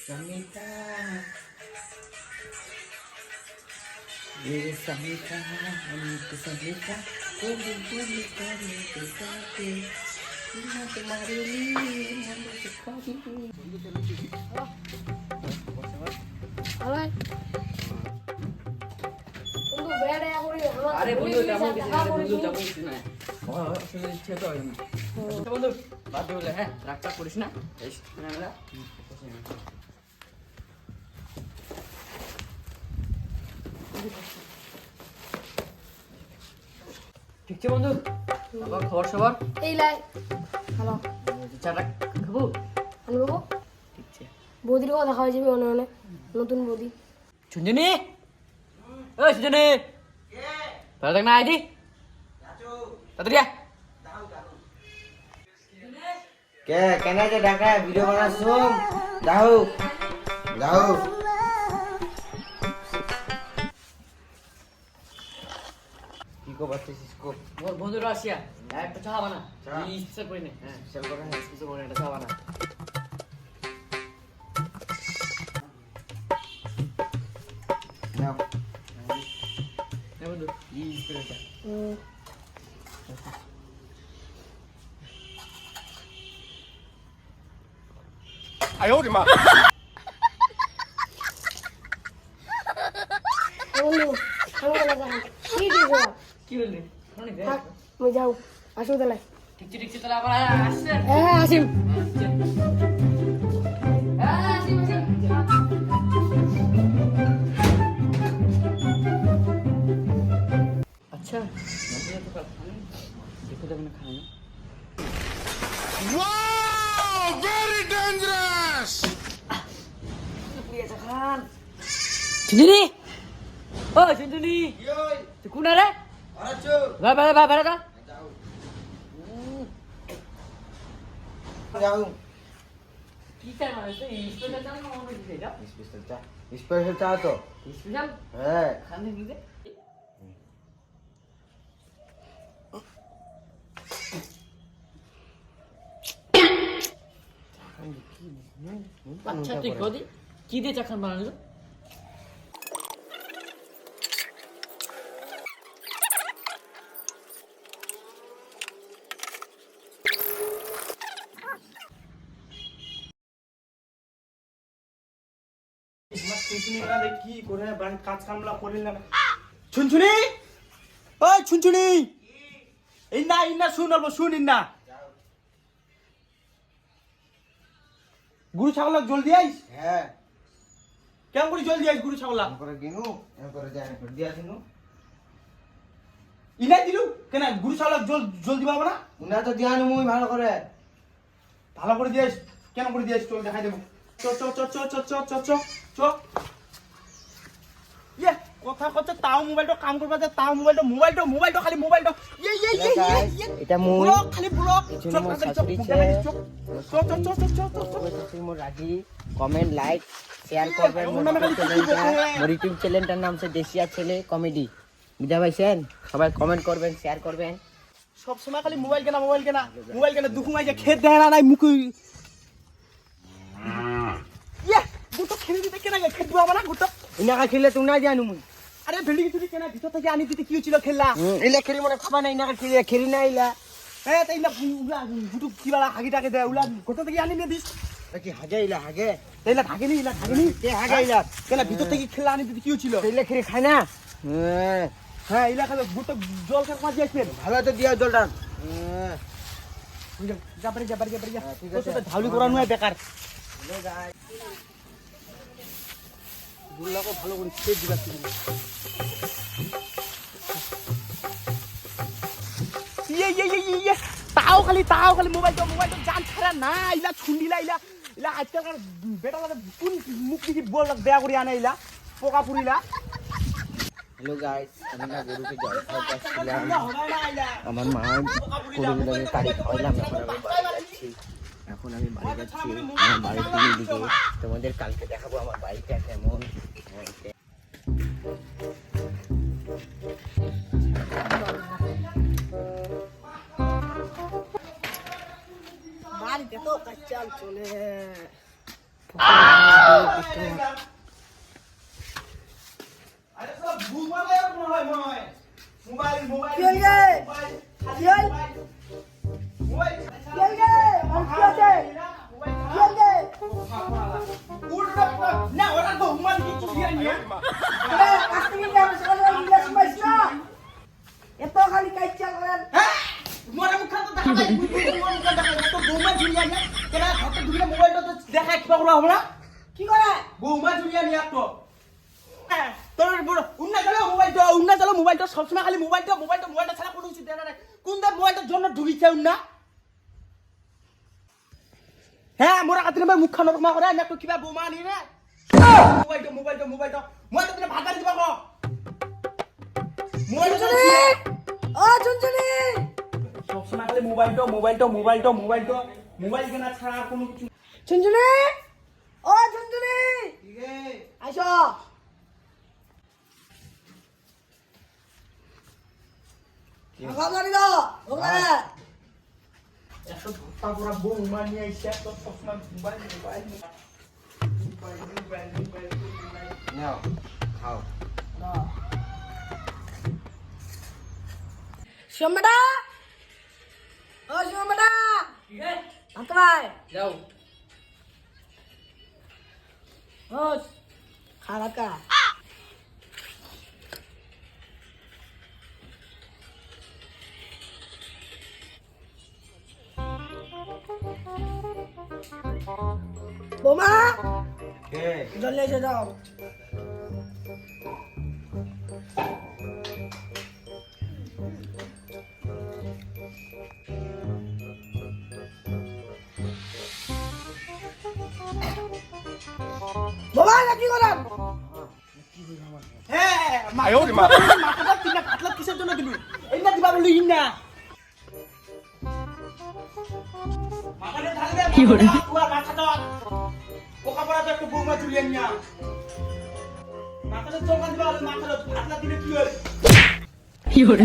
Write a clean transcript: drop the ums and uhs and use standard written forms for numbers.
Samita, ये समीता अमित समीता बोली बोली करे बेचारे मैं तुम्हारे लिए मन सुखारी আরে বন্ধু বেড়ে আগরে আরে বন্ধু যাবো বন্ধু যাবো না আসলে ইচ্ছে তো হয় না বন্ধু বাদ দে বলে হ্যাঁ রাগটা করিস না এই আমরা ঠিক আছে বন্ধু আবার খবর সবার এই লাই হ্যালো চাটা খাবো আমি বাবু ঠিক আছে বৌদির কথা দেখা হয়ে যাবে অনেক অনেক নতুন বৌদি শুনজনি ওই শুনজনি ভালো থাক না আইডি তাড়াতাড়ি আয় কে কেন যে ঢাকা ভিডিও বানাচ্ছো যাও যাও কি কো বাচ্চাছিস কো মোর বন্ধুরা আসিয়া একটা চা বানা চা? ইচ্ছা করি না হ্যাঁ সেল করে কিছু করে একটা চা বানা নাও হ্যাঁ বন্ধু ইচ্ছা করে চা বন্ধু আমি গেলে যাই কি দিছো কি বললি অনেক থাক আমি যাও আসো তাহলে ঠিক আছে তাহলে আবার আসছেন হ্যাঁ আসিম अच्छा देखो तो मैंने खाना Wow! Very dangerous! Sendiri oh sendiri ইয়োই tu kuna re আরাচো ba যাও যাও kita mana tu special channel mau pergi tidak special চা তো special হ্যাঁ खाने ni deh अच्छा ठीक हो दी की दे चखन बनाने तो কি করে বাড়ি কাজ কামলা করিল না ছুনছুনি ওই ছুনছুনি ইন্না শুন অল্প শুন ইন্না গুরু ছাগলক জলদি আইস হ্যাঁ কেমন করে জলদি আইস গুরু ছাগলা এম করে গিনু এম করে যাই করে দিয়া দিনু ইলাই দিলু কেন গুরু ছাগলক জলদি পাবো না উনা তো দিয়ানু মুই ভালো করে ভালো করে দিয়েস কেন করে দিয়েস চল দেখাই দেবো চ চ চ চ চ চ চ চ চ ইয়ে কথা কথা তাও মোবাইলটা কাম করবা যে তাও মোবাইলটা খালি মোবাইলটা এটা মুই ব্লক খালি ব্লক এজন্য মোর শাশুড়ি মোর রাজি কমেন্ট লাইক শেয়ার করবেন মোর ইউটিউব চ্যানেলটার নাম হচ্ছে দেশিয়া ছেলে কমেডি বুঝা পাইছেন সবাই কমেন্ট করবেন শেয়ার করবেন সব সময় খালি মোবাইল কেনা দুখুমাই যে খেত দেয় না নাই মুখি ইয়ে গুটো খেলে দিতে কেনা খেত দিবা না গুটো ইনাকা খেলে তুমি না জানো মুই আরে ভেন্ডি কিছু কেনা ভিতর থেকে আনি দিতে কি হচ্ছিল খেললা ইলা খেলি মনে খাবা না ইনাকা খেলি না ইলা হ্যাঁ তাই না উলা গুটো কিবা হাগিটাকে দে উলা গোটা থেকে আনি নিয়ে দিস কি হাগে ইলা হাগে তাইলা থাকেনি কে হাগে ইলা কেনা ভিতর থেকে খেললা আনি দিতে কি হচ্ছিল ইলা খেলি খায় না হ্যাঁ ইলা খালে গোটা জল খেয়ে মাঝে আসবেন ভালো তো দিয়া জলটা যাবারে ঠিক তোর আছে। সাথে ঝাউলি করানো হয় বেকার গুল্লাকে ভালো করে খেয়ে দিবা ইয়ে তাও খালি মোবাইলটা জান ছাড়া না ইলা ছুন্ডিলা ইলা আজকালকার বেটা কোন মুখ দিকে বল বেয়া করে আনে ইলা পোকা পুরিলা হ্যালো গাইস আমি না গরুকে জল খাওয়াতে আসছিলাম আমার মা গরুগুলোকে কাড়ি খাওয়াইলাম এখন আমি বাড়ি যাচ্ছি আমার বাড়ির দিকে তোমাদের কালকে দেখাবো আমার বাড়িটা কেমন বাড়িতে তো কাচাল চলে না ওরা বৌমা দিকে চুরিয়ে নিয়ে এত খালি কাইচা করেন হ্যাঁ মোরা মুখ তো দেখা যায় মোরা মুখ দেখা যায় তো বৌমা চুরিয়ে নিয়ে কেনা ঘরতে ঢুকে মোবাইলটা তো দেখাই কি পাবো আমরা কি করে বৌমা চুরিয়ে নিয়ে তো তোর বড় উন্না চলো মোবাইলটা সবসময় খালি মোবাইলটা ছাড়া কোনো কিছু দেখা নাই কোন দে মোবাইলটার জন্য ঢুকিছে উন্না হ্যাঁ মোরা কাতিরে মুখ খানো রকমা করে না তো কিবা বৌমা আনি রে মোবাইলটা মই তো তুমি ভাত দিব কো মোবাইলটা ও চুনচুনি সবসময় খালি মোবাইল কেনা ছাড়া আর কোনো কিছু চুনচুনি ও চুনচুনি আইসো খাবার দাও ওখানে এত ধপ্পা করা বৌমা নিয়ে আইসে তো সবসময় মোবাইল নাও খাও শিবমেটা ও শিবমেটা আতরাই যাও ও খারাকা বোমা কে জলদি এসে যাও বোমা কি করেন হ্যাঁ মাথাটা কিনা পাতলা কিসের জন্য দিলু এইনা দিবা বলি ইনা মাথাটা ঢালে দে কি করে পুরো মাথাটা পোকা পড়া তো একটু বৌমা চুরিয়ে নিয়া মাথাটা চোখা দিবা মাথাটা পাতলা দিলে কি হয় কি করে